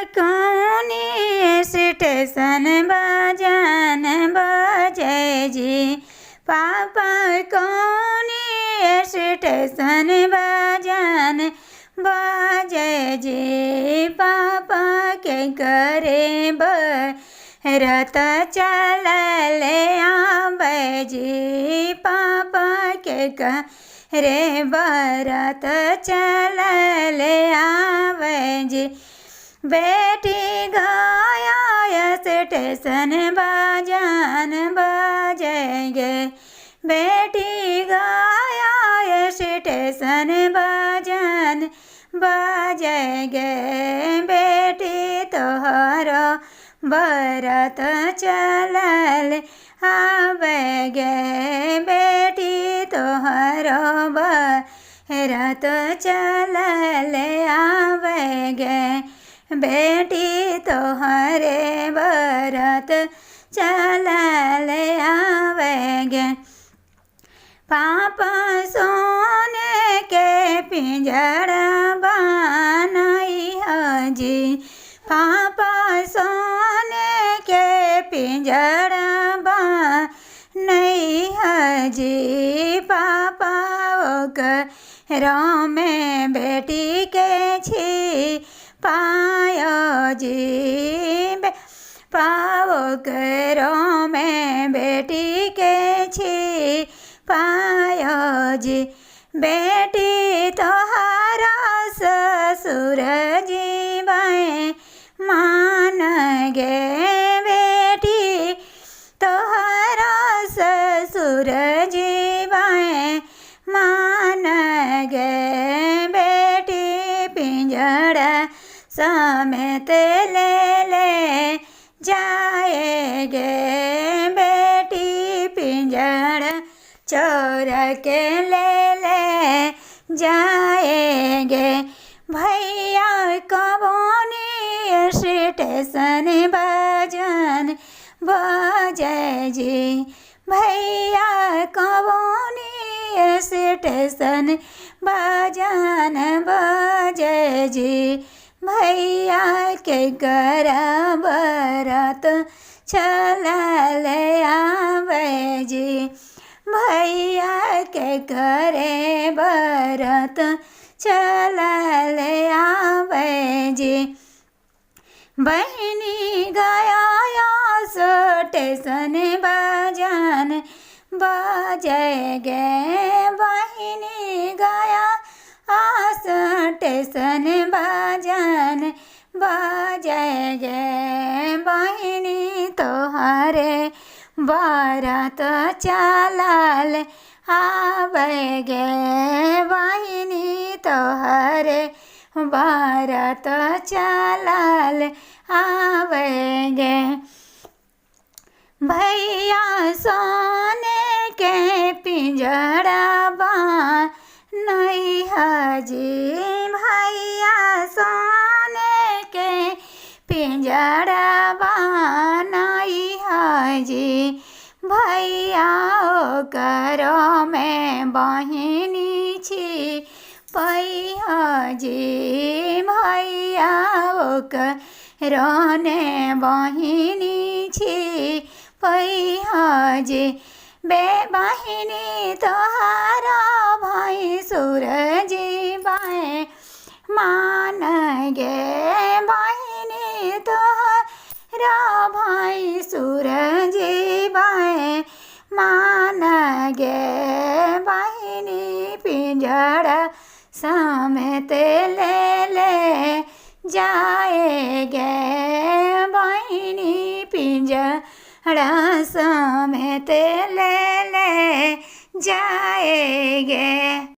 कौनी स्टेशन बजान बजे जी। पापा कौनी स्टेशन बजान बजे जी। पापा के करे बरत चलले आवे जी। पापा के करे बरत चलले आवे जी। बेटी गया स्टेशन बजान बजेंगे। बेटी गया स्टेशन बजान बजेंगे। बेटी तोहरो बरत चलल आवेगे। बेटी तोहरो बरत चलल आवेगे। बेटी तोहरे बरत चलल आवेगे। पापा सोने के पिंजरा बनाई जी। पापा सोने के पिंजरा बनाई जी। पापा घरों में बेटी के छी पायो जी। पाओ घरों में बेटी के छी पायो जी। बेटी तोहरा ससुर जी मान गे। बेटी तोहरा ससुर जी मान गे। बेटी पिंजरा समेत ले जाएगे। बेटी पिंजरा चोर के ले जाएगे। भैया कबोनी स्टेशन बजान बजे जी। भैया कबोनी स्टेशन बजान बजे जी। भैया के घर बरत चलल आवे जी। भैया के घरे बरत चलल आवे जी। बहनी गया स्टेशन बजान बजेगे। बहनी गया स्टेशन बजान बजेगे। बहनी तोहरे बरत चलल आवेगे। बहनी तोहरे बरत चलल आवेगे। भैया सोने के पिंजरा बनाई जी। भैया सोने के पिंजरा बनाई जी। भैया घरों में बहिनी छी पैया जी। भैया रोने बहिनी छी पैया जी। बे बहिनी तोहारा भाई सूरजी बाए मान गे। बहिनी तोहारा भाई सूरजी बाए मान गे। बहिनी पिंजरा समेत ले जाएगे। बहिनी पिंजरा समेत ले जाएगे।